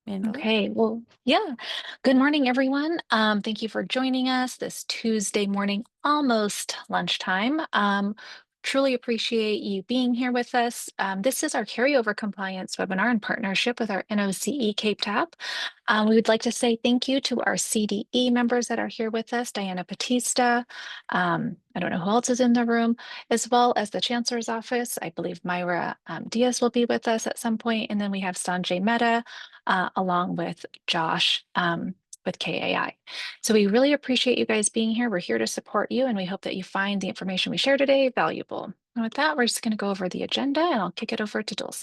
Okay, well, yeah. Good morning, everyone. Thank you for joining us this Tuesday morning, almost lunchtime. Truly appreciate you being here with us. This is our carryover compliance webinar in partnership with our NOCE CAEP TAP. We would like to say thank you to our CDE members that are here with us, Diana Batista. I don't know who else is in the room, as well as the Chancellor's Office. I believe Myra Diaz will be with us at some point, and then we have Sanjay Mehta along with Josh with KAI. So we really appreciate you guys being here. We're here to support you, and we hope that you find the information we share today valuable. And with that, we're just going to go over the agenda, and I'll kick it over to Dulce.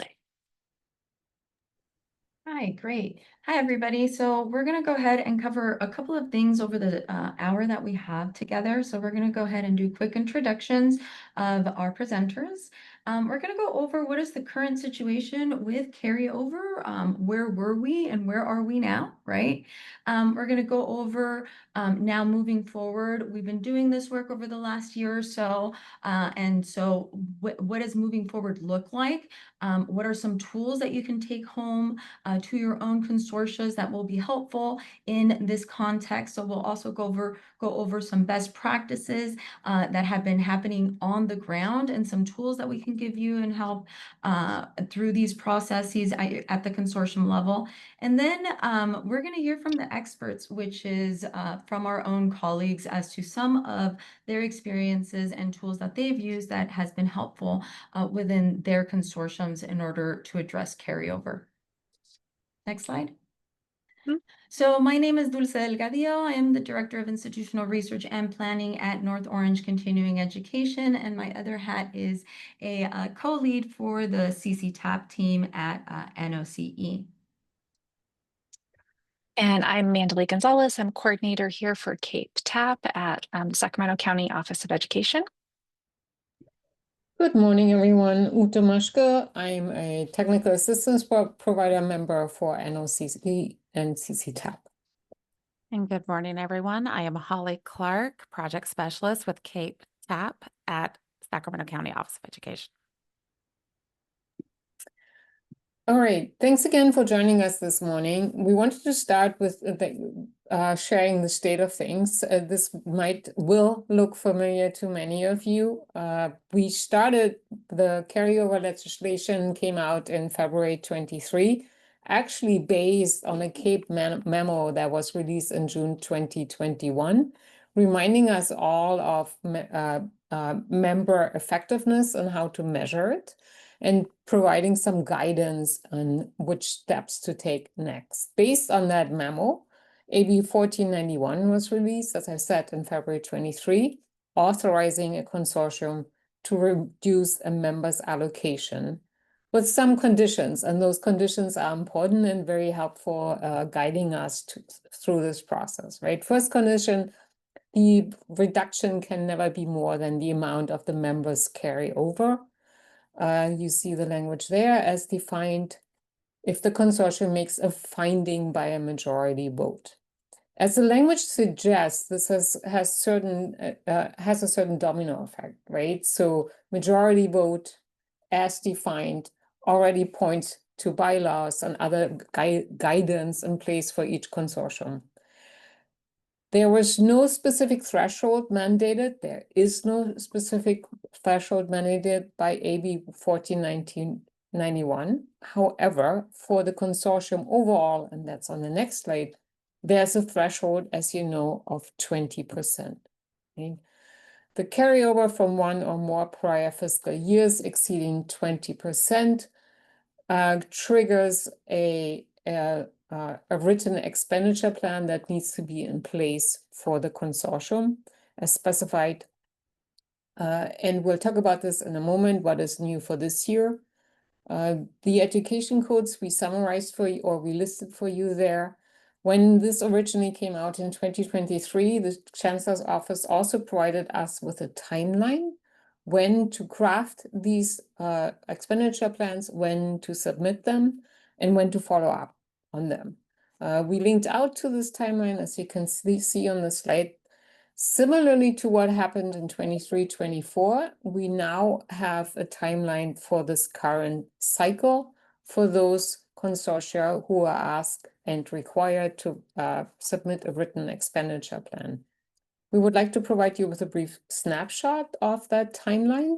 Hi, great. Hi, everybody. So we're going to go ahead and cover a couple of things over the hour that we have together. So we're going to go ahead and do quick introductions of our presenters. We're going to go over what is the current situation with carryover, where were we and where are we now, right? We're going to go over now moving forward. We've been doing this work over the last year or so. And so what does moving forward look like? What are some tools that you can take home to your own consortia that will be helpful in this context? So we'll also go over some best practices that have been happening on the ground and some tools that we can give you and help through these processes at the consortium level. And then we're going to hear from the experts, which is from our own colleagues as to some of their experiences and tools that they've used that has been helpful within their consortiums in order to address carryover. Next slide. So my name is Dulce Delgadillo. I am the Director of Institutional Research and Planning at North Orange Continuing Education, and my other hat is a co-lead for the CC-TAP team at NOCE. And I'm Mandalay Gonzalez. I'm coordinator here for CAEP TAP at Sacramento County Office of Education. Good morning, everyone. Ute Maschke. I'm a technical assistance provider member for NOCE and CC-TAP. And good morning, everyone. I am Holly Clark, project specialist with CAEP TAP at Sacramento County Office of Education. All right, thanks again for joining us this morning. We wanted to start with sharing the state of things. This will look familiar to many of you. We started the carryover legislation, came out in February 23, actually based on a CAEP memo that was released in June 2021, reminding us all of member effectiveness and how to measure it, and providing some guidance on which steps to take next. Based on that memo, AB 1491 was released, as I said, in February 23, authorizing a consortium to reduce a member's allocation with some conditions. And those conditions are important and very helpful guiding us through this process, right? First condition, the reduction can never be more than the amount of the members carry over. You see the language there as defined if the consortium makes a finding by a majority vote. As the language suggests, this has a certain domino effect, right? So majority vote as defined already points to bylaws and other guidance in place for each consortium. There was no specific threshold mandated. There is no specific threshold mandated by AB 1491. However, for the consortium overall, and that's on the next slide, there's a threshold, as you know, of 20%. Okay? The carryover from one or more prior fiscal years exceeding 20% triggers a written expenditure plan that needs to be in place for the consortium as specified. And we'll talk about this in a moment, what is new for this year. The education codes we summarized for you, or we listed for you there. When this originally came out in 2023, the Chancellor's Office also provided us with a timeline when to craft these expenditure plans, when to submit them, and when to follow up on them. We linked out to this timeline, as you can see on the slide. Similarly to what happened in 23-24, we now have a timeline for this current cycle for those consortia who are asked and required to submit a written expenditure plan. We would like to provide you with a brief snapshot of that timeline.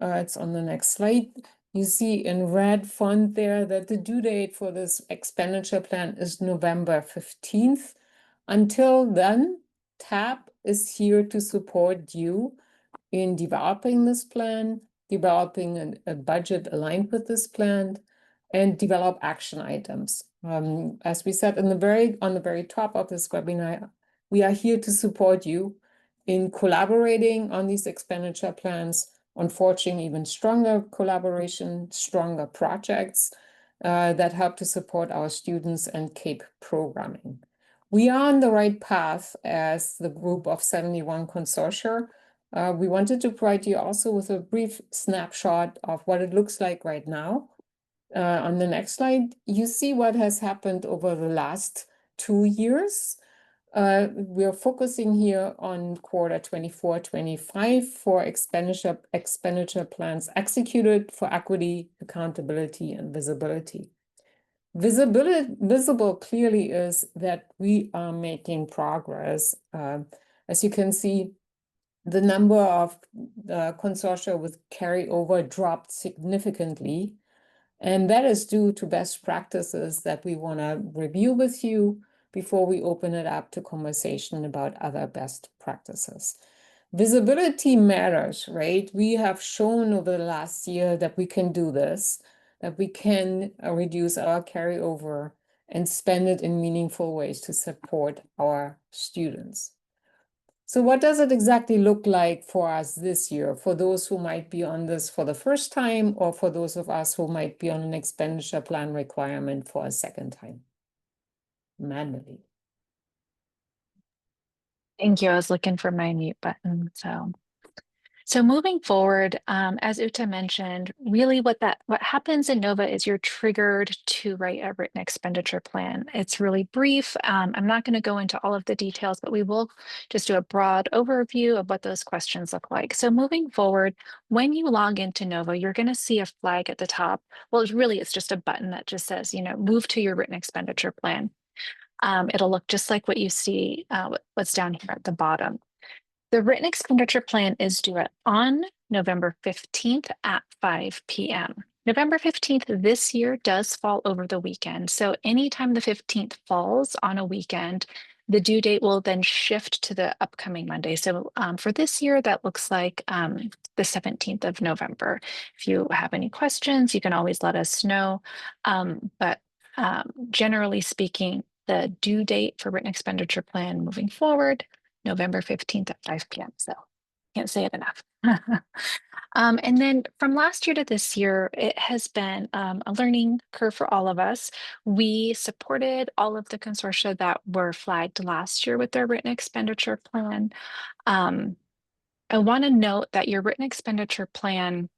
It's on the next slide. You see in red font there that the due date for this expenditure plan is November 15th. Until then, TAP is here to support you in developing this plan, developing a budget aligned with this plan, and develop action items. As we said on the very top of this webinar, we are here to support you in collaborating on these expenditure plans, on forging even stronger collaboration, stronger projects that help to support our students and CAEP programming. We are on the right path as the group of 71 consortia. We wanted to provide you also with a brief snapshot of what it looks like right now. On the next slide, you see what has happened over the last 2 years. We are focusing here on quarter 24-25 for expenditure plans executed for equity, accountability, and visibility. Visible clearly is that we are making progress. As you can see, the number of consortia with carryover dropped significantly. And that is due to best practices that we want to review with you before we open it up to conversation about other best practices. Visibility matters, right? We have shown over the last year that we can do this, that we can reduce our carryover and spend it in meaningful ways to support our students. So what does it exactly look like for us this year, for those who might be on this for the first time, or for those of us who might be on an expenditure plan requirement for a second time, manually? Thank you. I was looking for my mute button. So moving forward, as Uta mentioned, really what happens in NOVA is you're triggered to write a written expenditure plan. It's really brief. I'm not going to go into all of the details, but we will just do a broad overview of what those questions look like. So moving forward, when you log into NOVA, you're going to see a flag at the top. Well, it's just a button that just says, move to your written expenditure plan. It'll look just like what you see, what's down here at the bottom. The written expenditure plan is due on November 15th at 5 p.m. November 15th this year does fall over the weekend. So anytime the 15th falls on a weekend, the due date will then shift to the upcoming Monday. So for this year, that looks like the 17th of November. If you have any questions, you can always let us know. But generally speaking, the due date for written expenditure plan moving forward, November 15th at 5 p.m. So can't say it enough. And then from last year to this year, it has been a learning curve for all of us. We supported all of the consortia that were flagged last year with their written expenditure plan. I want to note that your written expenditure plan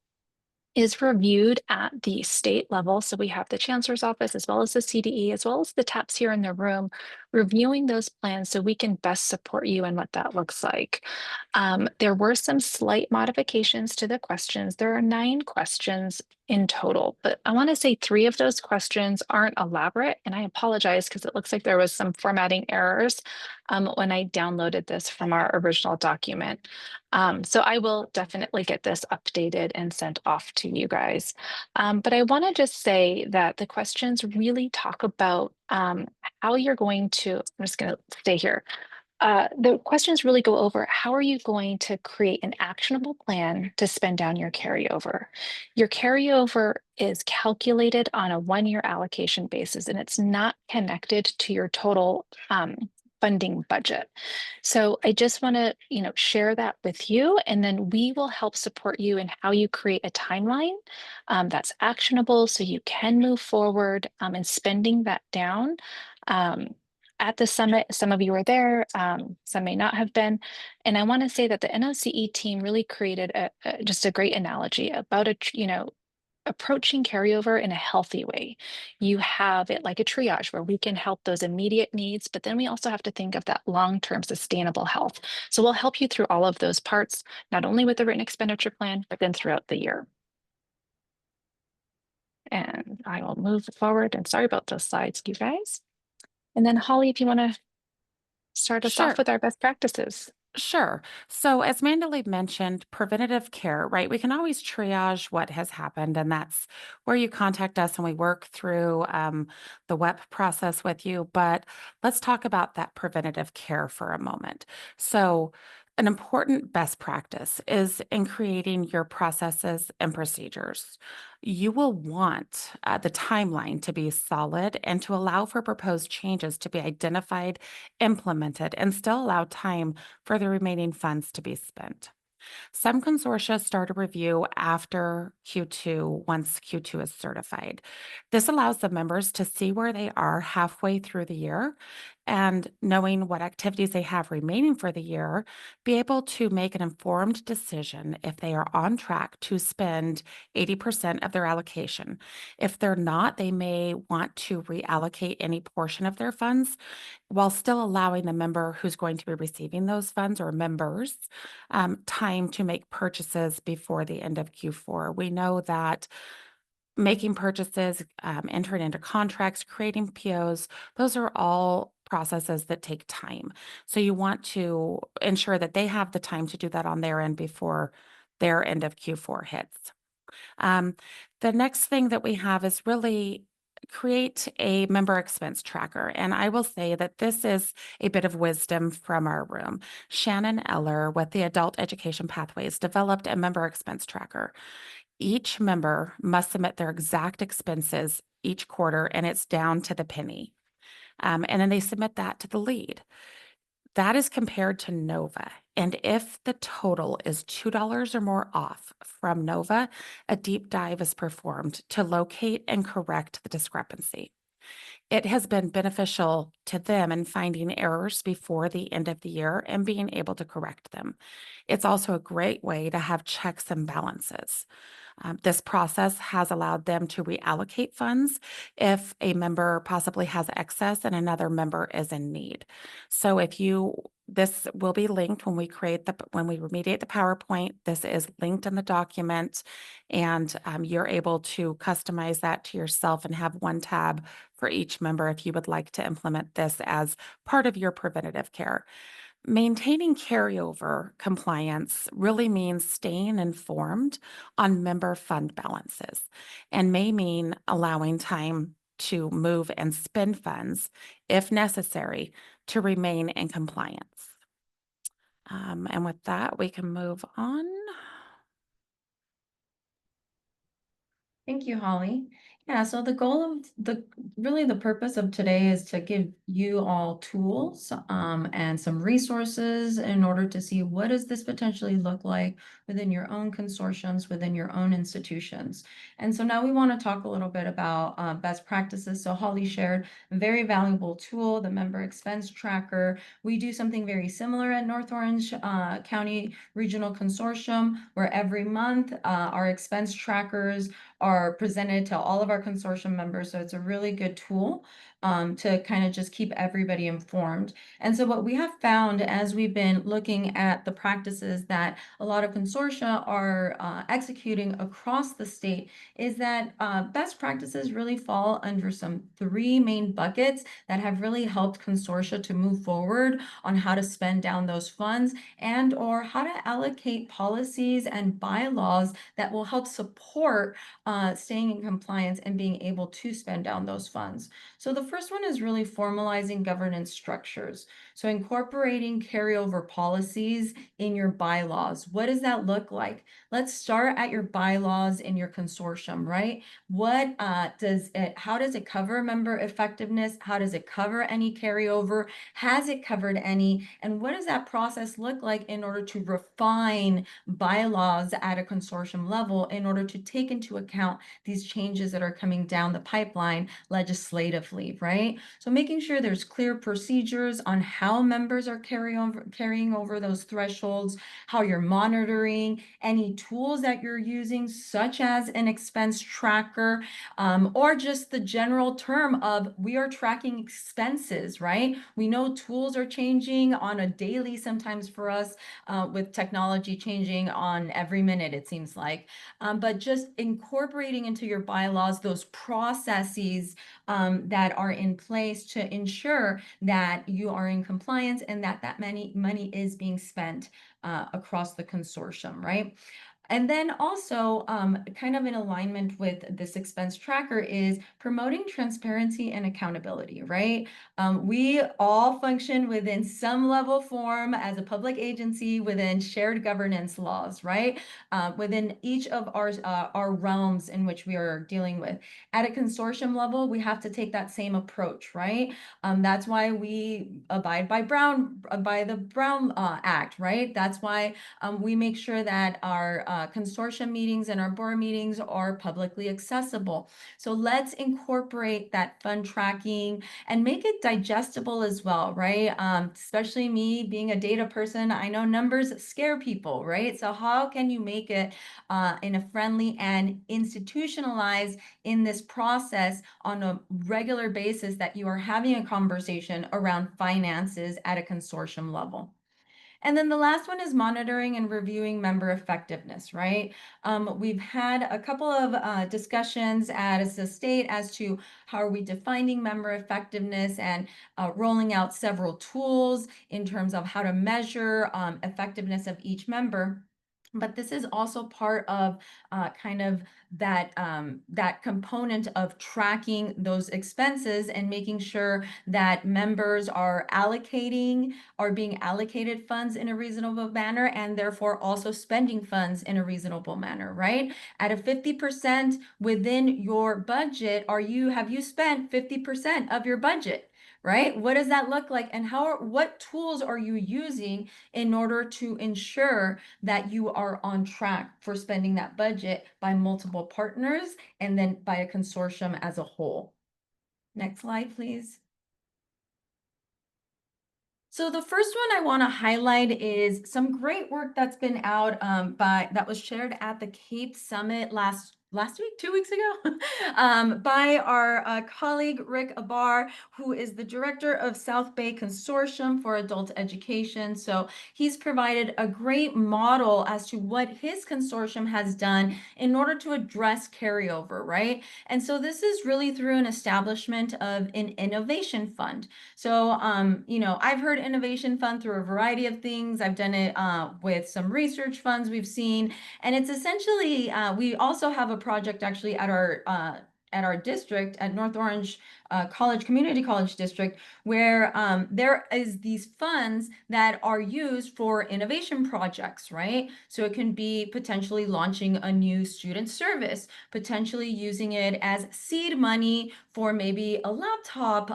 is reviewed at the state level. So we have the chancellor's office, as well as the CDE, as well as the TAPs here in the room, reviewing those plans so we can best support you in what that looks like. There were some slight modifications to the questions. There are 9 questions in total, but I want to say 3 of those questions aren't elaborate, and I apologize because it looks like there was some formatting errors when I downloaded this from our original document. So I will definitely get this updated and sent off to you guys. But I want to just say that the questions really talk about how you're going to, I'm just going to stay here. The questions really go over how are you going to create an actionable plan to spend down your carryover. Your carryover is calculated on a 1-year allocation basis, and it's not connected to your total funding budget. So I just want to, share that with you, and then we will help support you in how you create a timeline that's actionable so you can move forward in spending that down. At the summit, some of you were there, some may not have been. And I want to say that the NOCE team really created just a great analogy about approaching carryover in a healthy way. You have it like a triage where we can help those immediate needs, but then we also have to think of that long-term sustainable health. So we'll help you through all of those parts, not only with the written expenditure plan, but then throughout the year. And I will move forward. And sorry about those slides, you guys. And then Holly, if you want to start us off Sure. with our best practices. Sure. So, as Mandalay mentioned, preventative care, right? We can always triage what has happened, and that's where you contact us and we work through the WEP process with you. But let's talk about that preventative care for a moment. So, an important best practice is in creating your processes and procedures. You will want the timeline to be solid and to allow for proposed changes to be identified, implemented, and still allow time for the remaining funds to be spent. Some consortia start a review after Q2 once Q2 is certified. This allows the members to see where they are halfway through the year and knowing what activities they have remaining for the year, be able to make an informed decision if they are on track to spend 80% of their allocation. If they're not, they may want to reallocate any portion of their funds while still allowing the member who's going to be receiving those funds or members time to make purchases before the end of Q4. We know that making purchases, entering into contracts, creating POs, those are all processes that take time. So you want to ensure that they have the time to do that on their end before their end of Q4 hits. Um, the next thing that we have is really create a member expense tracker. And I will say that this is a bit of wisdom from our room. Shannon Eller with the Adult Education Pathways developed a member expense tracker. Each member must submit their exact expenses each quarter, and it's down to the penny. And then they submit that to the lead. That is compared to Nova. And if the total is $2 or more off from Nova, a deep dive is performed to locate and correct the discrepancy. It has been beneficial to them in finding errors before the end of the year and being able to correct them. It's also a great way to have checks and balances. This process has allowed them to reallocate funds if a member possibly has excess and another member is in need. So this will be linked when we remediate the PowerPoint. This is linked in the document, and you're able to customize that to yourself and have one tab for each member if you would like to implement this as part of your preventative care. Maintaining carryover compliance really means staying informed on member fund balances and may mean allowing time to move and spend funds, if necessary, to remain in compliance. And with that, we can move on. Thank you, Holly. Yeah, so the goal of the purpose of today is to give you all tools and some resources in order to see what does this potentially look like within your own consortiums, within your own institutions. And so now we want to talk a little bit about best practices. So Holly shared a very valuable tool, the member expense tracker. We do something very similar at North Orange County Regional Consortium, where every month our expense trackers are presented to all of our consortium members. So it's a really good tool to kind of just keep everybody informed. And so what we have found as we've been looking at the practices that a lot of consortia are executing across the state is that best practices really fall under some three main buckets that have really helped consortia to move forward on how to spend down those funds and or how to allocate policies and bylaws that will help support staying in compliance and being able to spend down those funds. So the first one is really formalizing governance structures. So incorporating carryover policies in your bylaws. What does that look like? Let's start at your bylaws in your consortium, right? How does it cover member effectiveness? How does it cover any carryover? Has it covered any? And what does that process look like in order to refine bylaws at a consortium level in order to take into account these changes that are coming down the pipeline legislatively, right? So making sure there's clear procedures on how members are carrying over those thresholds, how you're monitoring, any tools that you're using, such as an expense tracker, or just the general term of we are tracking expenses, right? We know tools are changing on a daily sometimes for us with technology changing on every minute, it seems like. But just incorporating incorporating into your bylaws those processes that are in place to ensure that you are in compliance and that money is being spent across the consortium, right? And then also, kind of in alignment with this expense tracker is promoting transparency and accountability, right? We all function within some level form as a public agency within shared governance laws, right? Within each of our realms in which we are dealing with. At a consortium level, we have to take that same approach, right? That's why we abide by the Brown Act, right? That's why we make sure that our consortium meetings and our board meetings are publicly accessible. So let's incorporate that fund tracking and make it digestible as well, right? Especially me being a data person, I know numbers scare people, right? So how can you make it in a friendly and institutionalized in this process on a regular basis that you are having a conversation around finances at a consortium level? And then the last one is monitoring and reviewing member effectiveness, right? We've had a couple of discussions as a state as to how are we defining member effectiveness and rolling out several tools in terms of how to measure effectiveness of each member. But this is also part of kind of that component of tracking those expenses and making sure that members are being allocated funds in a reasonable manner and therefore also spending funds in a reasonable manner, right? At a 50% within your budget, have you spent 50% of your budget? Right? What does that look like? And what tools are you using in order to ensure that you are on track for spending that budget by multiple partners and then by a consortium as a whole? Next slide, please. So the first one I want to highlight is some great work that's been out that was shared at the CAEP Summit last week, 2 weeks ago, by our colleague Rick Abar, who is the director of South Bay Consortium for Adult Education. So he's provided a great model as to what his consortium has done in order to address carryover, right? And so this is really through an establishment of an innovation fund. So, I've heard innovation fund through a variety of things. I've done it with some research funds we've seen, and it's essentially we also have a project actually at our district at North Orange Community College District, where there is these funds that are used for innovation projects, right? So it can be potentially launching a new student service, potentially using it as seed money for maybe a laptop,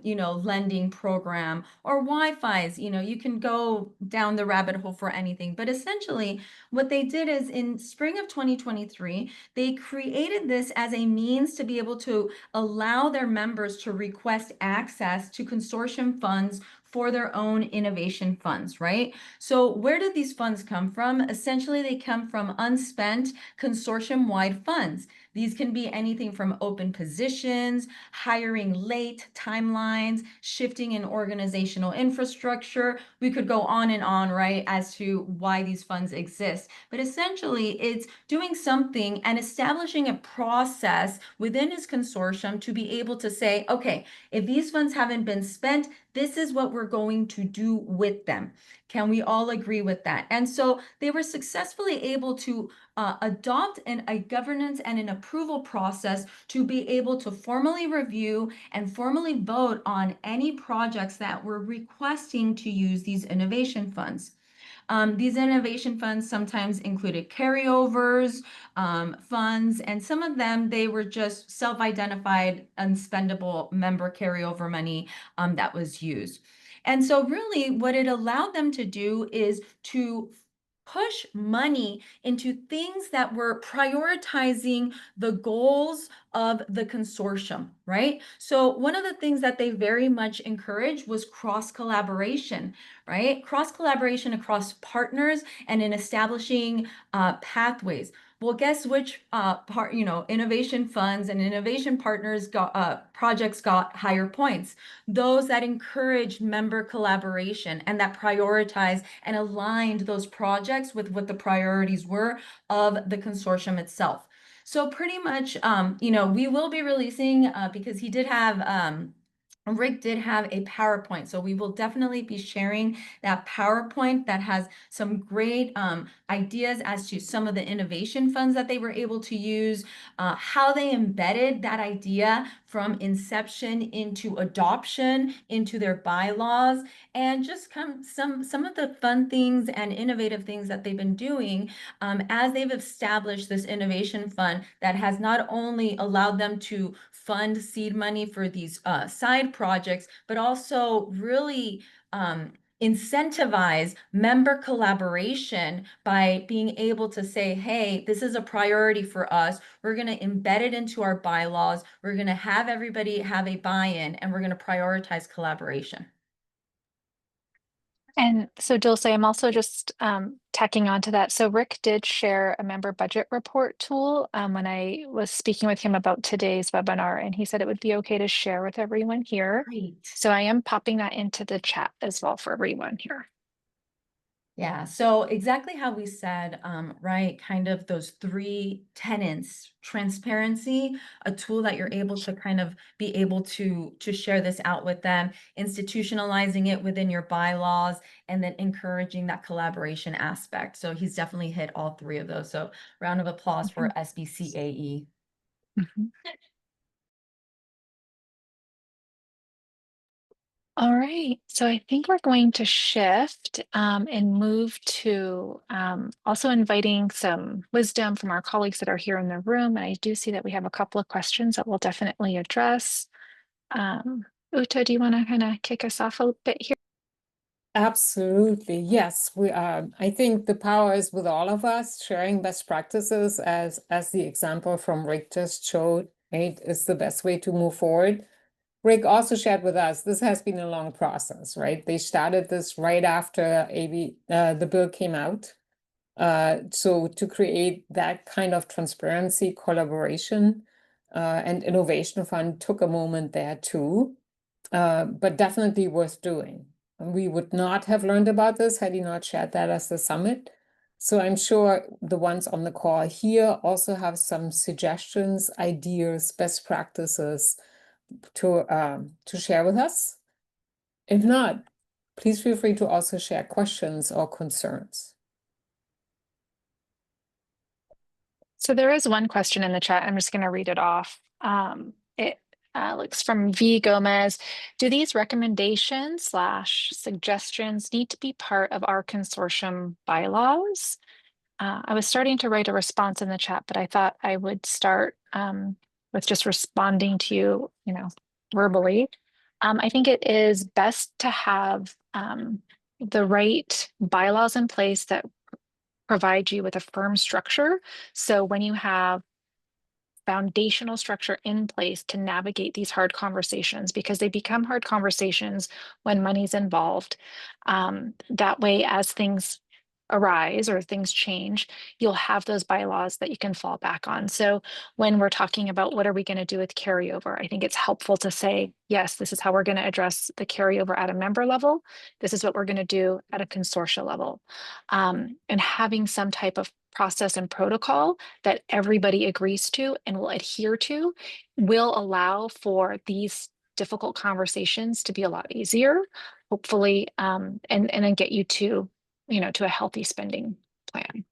lending program or Wi-Fi's. You can go down the rabbit hole for anything. But essentially, what they did is in spring of 2023, they created this as a means to be able to allow their members to request access to consortium funds for their own innovation funds, right? So where did these funds come from? Essentially, they come from unspent consortium-wide funds. These can be anything from open positions, hiring late timelines, shifting in organizational infrastructure. We could go on and on, right, as to why these funds exist. But essentially, it's doing something and establishing a process within his consortium to be able to say, okay, if these funds haven't been spent, this is what we're going to do with them. Can we all agree with that? And so they were successfully able to adopt a governance and an approval process to be able to formally review and formally vote on any projects that were requesting to use these innovation funds. These innovation funds sometimes included carryovers, funds, and some of them, they were just self-identified unspendable member carryover money that was used. And so really what it allowed them to do is to push money into things that were prioritizing the goals of the consortium, right? So one of the things that they very much encouraged was cross collaboration, right? Cross collaboration across partners and in establishing pathways. Well, guess which innovation funds and innovation partners projects got higher points? Those that encouraged member collaboration and that prioritized and aligned those projects with what the priorities were of the consortium itself. So pretty much, we will be releasing, because he did have, Rick did have a PowerPoint, so we will definitely be sharing that PowerPoint that has some great ideas as to some of the innovation funds that they were able to use, how they embedded that idea from inception into adoption into their bylaws, and just some of the fun things and innovative things that they've been doing as they've established this innovation fund that has not only allowed them to fund seed money for these side projects, but also really incentivize member collaboration by being able to say, hey, this is a priority for us. We're going to embed it into our bylaws. We're going to have everybody have a buy-in, and we're going to prioritize collaboration. And so Dulce, I'm also just tacking onto that. So Rick did share a member budget report tool when I was speaking with him about today's webinar, and he said it would be okay to share with everyone here. Great. So I am popping that into the chat as well for everyone here. Yeah, so exactly how we said, right, kind of those three tenets: transparency, a tool that you're able to kind of be able to share this out with them, institutionalizing it within your bylaws, and then encouraging that collaboration aspect. So he's definitely hit all three of those. So round of applause for SBCAE. Mhm. All right, so I think we're going to shift and move to also inviting some wisdom from our colleagues that are here in the room. And I do see that we have a couple of questions that we'll definitely address. Uta, do you want to kind of kick us off a bit here? Absolutely. Yes, we are. I think the power is with all of us. Sharing best practices, as the example from Rick just showed, right, is the best way to move forward. Rick also shared with us, this has been a long process, right? They started this right after the bill came out. So to create that kind of transparency, collaboration, and innovation fund took a moment there too, but definitely worth doing. We would not have learned about this had he not shared that as the summit. So I'm sure the ones on the call here also have some suggestions, ideas, best practices to share with us. If not, please feel free to also share questions or concerns. So there is one question in the chat. I'm just going to read it off. It looks from V Gomez. Do these recommendations / suggestions need to be part of our consortium bylaws? I was starting to write a response in the chat, but I thought I would start with just responding to you, verbally. I think it is best to have the right bylaws in place that provide you with a firm structure. So when you have foundational structure in place to navigate these hard conversations, because they become hard conversations when money's involved. That way, as things arise or things change, you'll have those bylaws that you can fall back on. So when we're talking about what are we going to do with carryover, I think it's helpful to say, yes, this is how we're going to address the carryover at a member level. This is what we're going to do at a consortia level. And having some type of process and protocol that everybody agrees to and will adhere to will allow for these difficult conversations to be a lot easier, hopefully, and then get you to a healthy spending plan.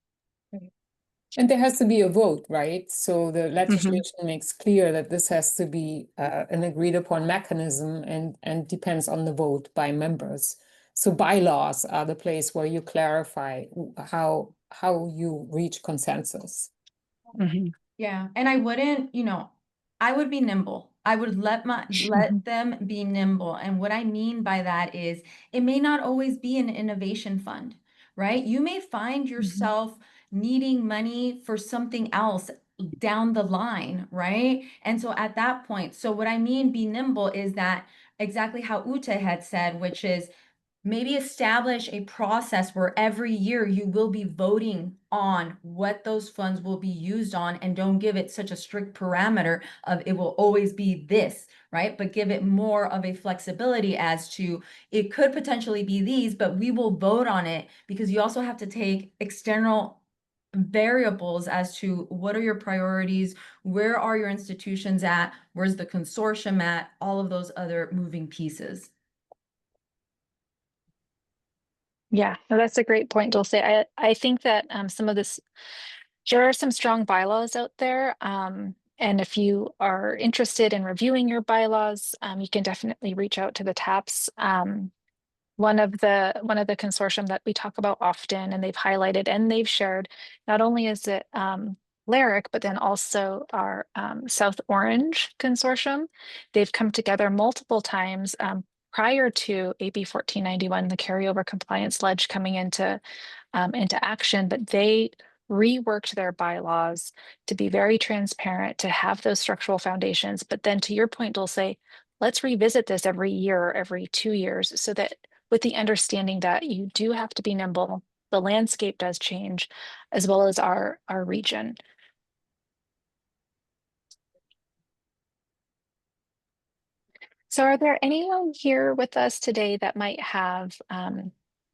And there has to be a vote, right? So the legislation makes clear that this has to be an agreed upon mechanism and depends on the vote by members. So bylaws are the place where you clarify how you reach consensus. Yeah, and I wouldn't, I would be nimble. I would let them be nimble. And what I mean by that is it may not always be an innovation fund, right? You may find yourself needing money for something else down the line, right? And so at that point, so what I mean be nimble is that exactly how Ute had said, which is maybe establish a process where every year you will be voting on what those funds will be used on, and don't give it such a strict parameter of it will always be this, right? But give it more of a flexibility as to it could potentially be these, but we will vote on it, because you also have to take external variables as to what are your priorities, where are your institutions at, where's the consortium at, all of those other moving pieces. Yeah, no, that's a great point, Dulce. I think that some of this, there are some strong bylaws out there. And if you are interested in reviewing your bylaws, you can definitely reach out to the TAPs. One of the consortium that we talk about often, and they've highlighted and they've shared, not only is it LARIC, but then also our South Orange consortium. They've come together multiple times prior to AB 1491, the carryover compliance ledge coming into action, but they reworked their bylaws to be very transparent, to have those structural foundations. But then to your point, Dulce, let's revisit this every year or every 2 years so that with the understanding that you do have to be nimble, the landscape does change, as well as our region. So are there anyone here with us today that might have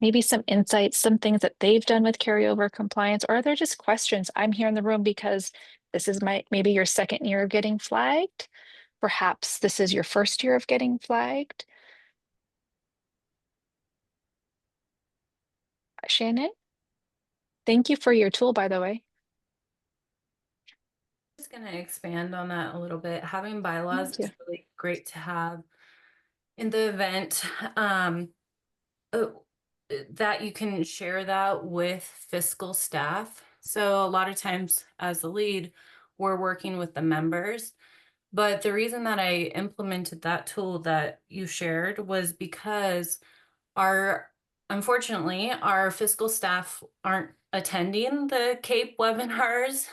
maybe some insights, some things that they've done with carryover compliance, or are there just questions? I'm here in the room because this is maybe your second year of getting flagged. Perhaps this is your first year of getting flagged. Shannon, thank you for your tool, by the way. Just going to expand on that a little bit. Having bylaws Thank you. is really great to have in the event that you can share that with fiscal staff. So a lot of times as the lead, we're working with the members. But the reason that I implemented that tool that you shared was because unfortunately, our fiscal staff aren't attending the CAEP webinars.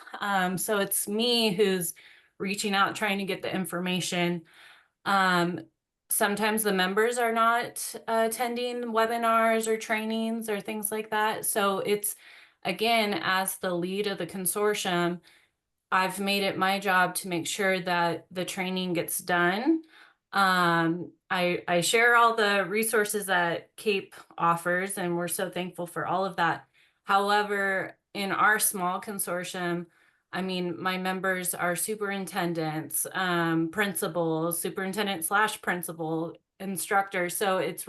So it's me who's reaching out, trying to get the information. Sometimes the members are not attending webinars or trainings or things like that. So it's, again, as the lead of the consortium, I've made it my job to make sure that the training gets done. I share all the resources that CAEP offers, and we're so thankful for all of that. However, in our small consortium, I mean, my members are superintendents, principals, superintendent/principal, instructors. So it's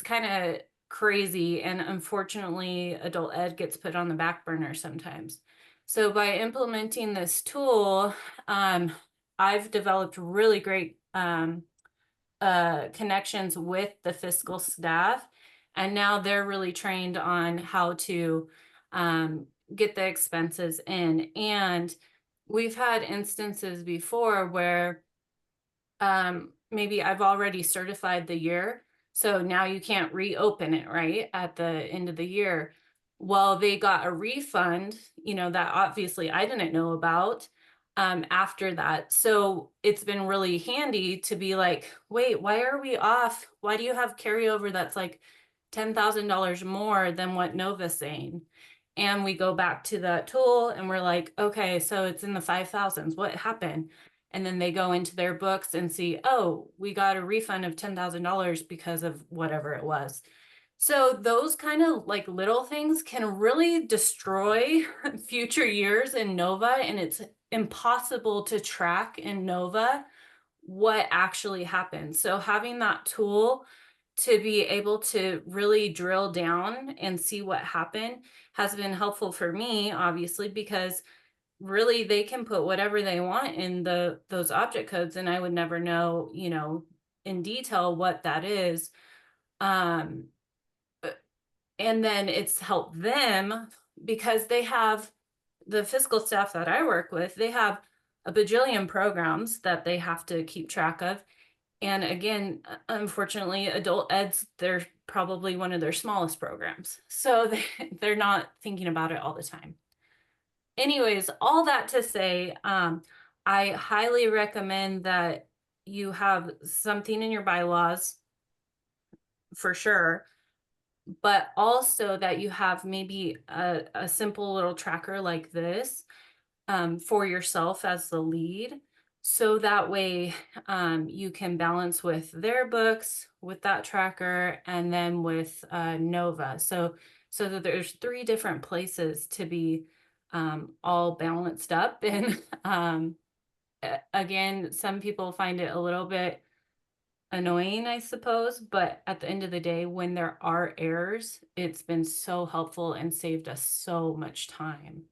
kind of crazy. And unfortunately, adult ed gets put on the back burner sometimes. So by implementing this tool, I've developed really great connections with the fiscal staff, and now they're really trained on how to get the expenses in. And we've had instances before where maybe I've already certified the year, so now you can't reopen it, right, at the end of the year. Well, they got a refund, that obviously I didn't know about after that. So it's been really handy to be like, wait, why are we off? Why do you have carryover that's like $10,000 more than what Nova's saying? And we go back to that tool and we're like, okay, so it's in the 5,000s. What happened? And then they go into their books and see, oh, we got a refund of $10,000 because of whatever it was. So those kind of like little things can really destroy future years in Nova, and it's impossible to track in Nova what actually happened. So having that tool to be able to really drill down and see what happened has been helpful for me, obviously, because really they can put whatever they want in those object codes, and I would never know, in detail what that is. And then it's helped them because they have the fiscal staff that I work with, they have a bajillion programs that they have to keep track of. And again, unfortunately, adult ed's, they're probably one of their smallest programs. So they're not thinking about it all the time. Anyways, all that to say, I highly recommend that you have something in your bylaws for sure, but also that you have maybe a simple little tracker like this for yourself as the lead. So that way you can balance with their books, with that tracker, and then with Nova. So so that there's 3 different places to be all balanced up. And again, some people find it a little bit annoying, I suppose, but at the end of the day, when there are errors, it's been so helpful and saved us so much time.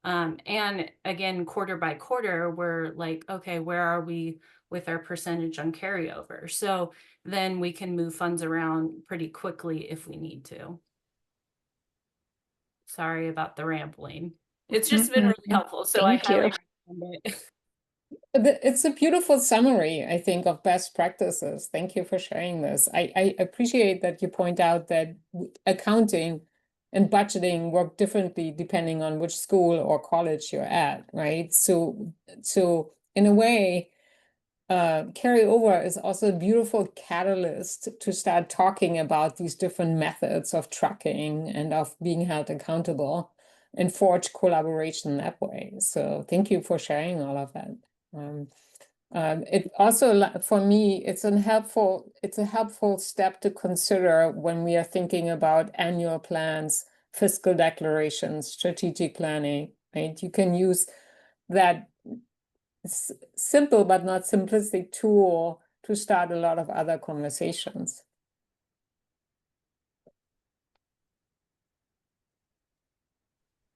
And again, quarter by quarter, we're like, okay, where are we with our percentage on carryover? So then we can move funds around pretty quickly if we need to. Sorry about the rambling. It's just been really helpful. So I Thank you. highly recommend it. It's a beautiful summary, I think, of best practices. Thank you for sharing this. I appreciate that you point out that accounting and budgeting work differently depending on which school or college you're at, right? So in a way, carryover is also a beautiful catalyst to start talking about these different methods of tracking and of being held accountable and forge collaboration that way. So thank you for sharing all of that. It also, for me, it's a helpful step to consider when we are thinking about annual plans, fiscal declarations, strategic planning, right? You can use that simple but not simplistic tool to start a lot of other conversations.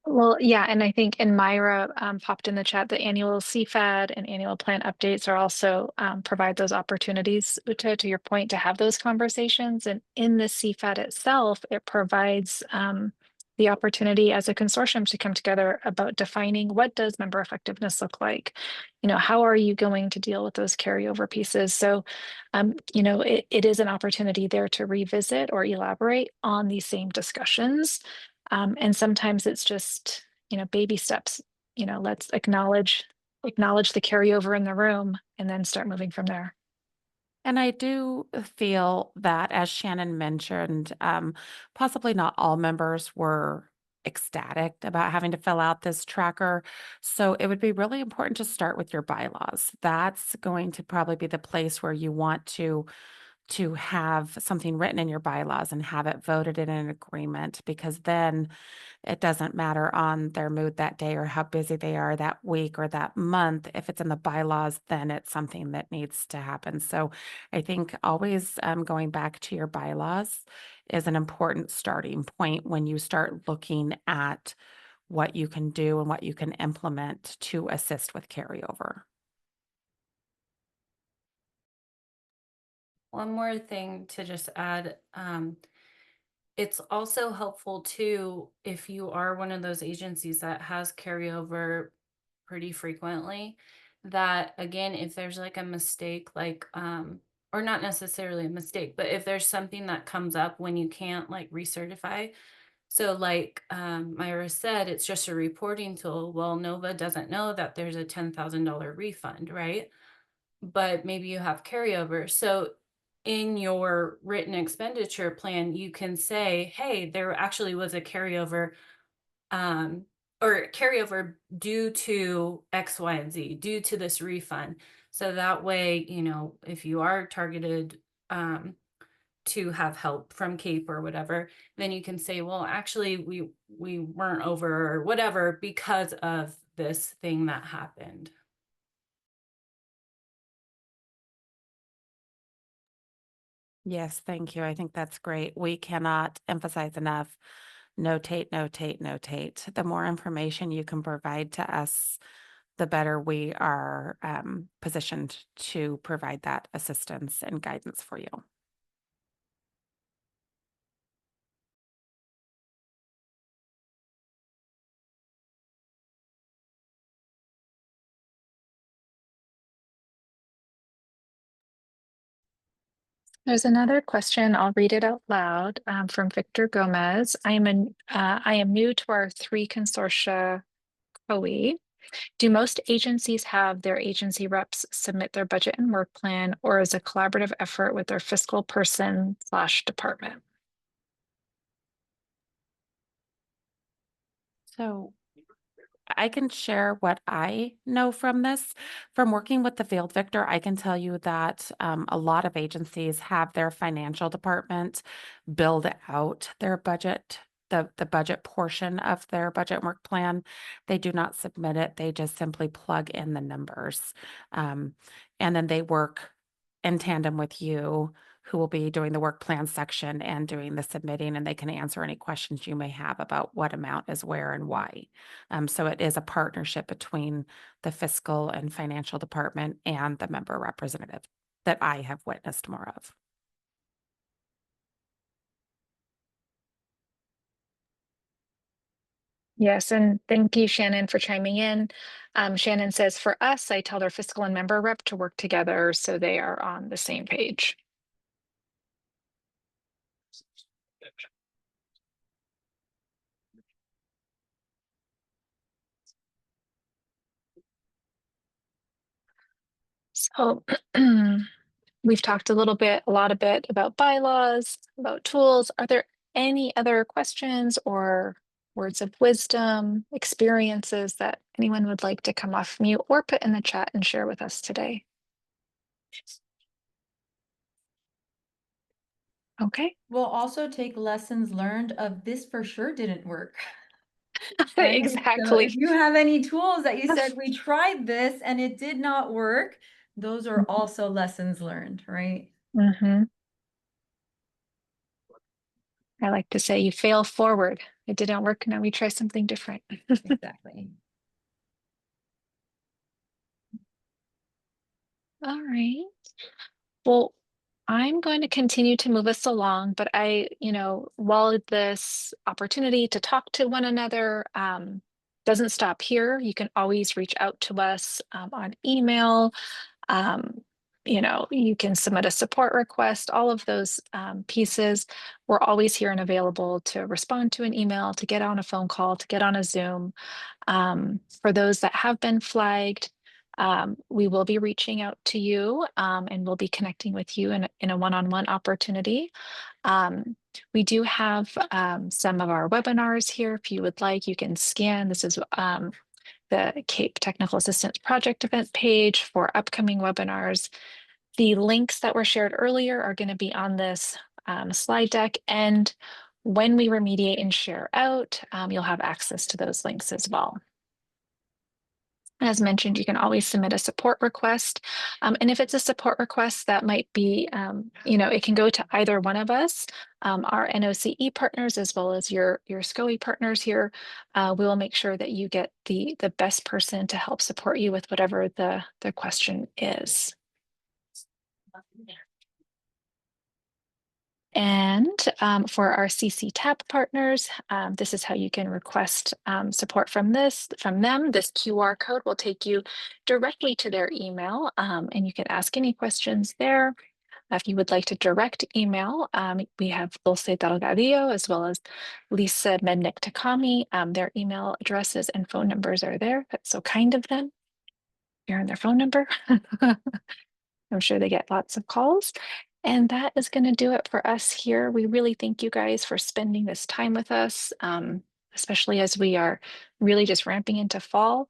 Well, yeah, and I think, and Myra popped in the chat, the annual CFAD and annual plan updates are also provide those opportunities, Uta, to your point, to have those conversations. And in the CFAD itself, it provides the opportunity as a consortium to come together about defining what does member effectiveness look like? You know, how are you going to deal with those carryover pieces? So, you know, it is an opportunity there to revisit or elaborate on these same discussions. And sometimes it's just, you know, baby steps. You know, let's acknowledge the carryover in the room and then start moving from there. And I do feel that, as Shannon mentioned, possibly not all members were ecstatic about having to fill out this tracker. So it would be really important to start with your bylaws. That's going to probably be the place where you want to have something written in your bylaws and have it voted in an agreement, because then it doesn't matter on their mood that day or how busy they are that week or that month. If it's in the bylaws, then it's something that needs to happen. So I think always going back to your bylaws is an important starting point when you start looking at what you can do and what you can implement to assist with carryover. One more thing to just add. It's also helpful too if you are one of those agencies that has carryover pretty frequently, that again, if there's like a mistake, like or not necessarily a mistake, but if there's something that comes up when you can't like recertify. So like Myra said, it's just a reporting tool. Well, Nova doesn't know that there's a $10,000 refund, right? But maybe you have carryover. So in your written expenditure plan, you can say, hey, there actually was a carryover or carryover due to X, Y, and Z, due to this refund. So that way, you know, if you are targeted to have help from CAEP or whatever, then you can say, well, actually, we weren't over or whatever because of this thing that happened. Yes, thank you. I think that's great. We cannot emphasize enough. Notate, notate, notate. The more information you can provide to us, the better we are positioned to provide that assistance and guidance for you. There's another question. I'll read it out loud from Victor Gomez. I am new to our 3 consortia COE. Do most agencies have their agency reps submit their budget and work plan, or is a collaborative effort with their fiscal person / department? So I can share what I know from this. From working with the field, Victor, I can tell you that a lot of agencies have their financial department build out their budget the budget portion of their budget work plan. They do not submit it. They just simply plug in the numbers. And then they work in tandem with you, who will be doing the work plan section and doing the submitting, and they can answer any questions you may have about what amount is where and why. So it is a partnership between the fiscal and financial department and the member representative that I have witnessed more of. Yes, and thank you, Shannon, for chiming in. Shannon says, for us, I tell their fiscal and member rep to work together so they are on the same page. So we've talked a lot about bylaws, about tools. Are there any other questions or words of wisdom, experiences that anyone would like to come off mute or put in the chat and share with us today? Okay. We'll also take lessons learned of this for sure didn't work. Right? So Exactly. if you have any tools that you said, we tried this and it did not work, those are also lessons learned, right? Mm-hmm. I like to say you fail forward. It didn't work. Now we try something different. Exactly. All right. Well, I'm going to continue to move us along, but while this opportunity to talk to one another doesn't stop here, you can always reach out to us on email. Um, you can submit a support request, all of those pieces. We're always here and available to respond to an email, to get on a phone call, to get on a Zoom. For those that have been flagged, we will be reaching out to you and we'll be connecting with you in a one-on-one opportunity. We do have some of our webinars here. If you would like, you can scan. This is the CAEP Technical Assistance Project event page for upcoming webinars. The links that were shared earlier are going to be on this slide deck. And when we remediate and share out, you'll have access to those links as well. As mentioned, you can always submit a support request. And if it's a support request, that might be, it can go to either one of us, our NOCE partners, as well as your SCOE partners here. We will make sure that you get the best person to help support you with whatever the question is. And for our CC-TAP partners, this is how you can request support from them. This QR code will take you directly to their email, and you can ask any questions there. If you would like to direct email, we have Dulce Delgadillo as well as Lisa Mednick-Takami. Their email addresses and phone numbers are there. That's so kind of them. You're on their phone number. I'm sure they get lots of calls. And that is going to do it for us here. We really thank you guys for spending this time with us, especially as we are really just ramping into fall.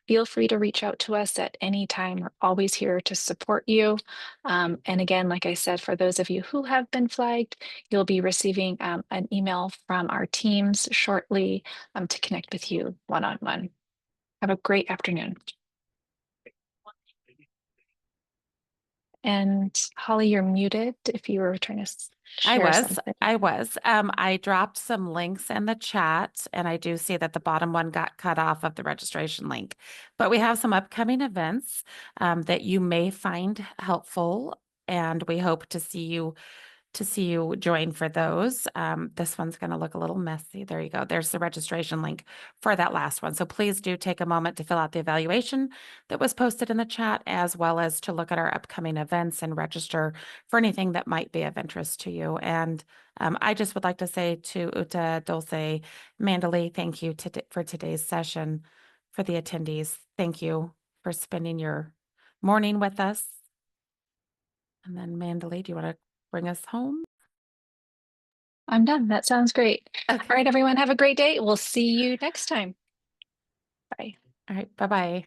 Feel free to reach out to us at any time. We're always here to support you. And again, like I said, for those of you who have been flagged, you'll be receiving an email from our teams shortly to connect with you one-on-one. Have a great afternoon. And Holly, you're muted if you were trying to share something. I was. I dropped some links in the chat, and I do see that the bottom one got cut off of the registration link. But we have some upcoming events that you may find helpful, and we hope to see you join for those. This one's going to look a little messy. There you go. There's the registration link for that last one. So please do take a moment to fill out the evaluation that was posted in the chat, as well as to look at our upcoming events and register for anything that might be of interest to you. And I just would like to say to Uta, Dulce, Mandalay, thank you for today's session. For the attendees, thank you for spending your morning with us. And then Mandalay, do you want to bring us home? I'm done. That sounds great. Okay. All right, everyone, have a great day. We'll see you next time. Bye. All right. Bye-bye.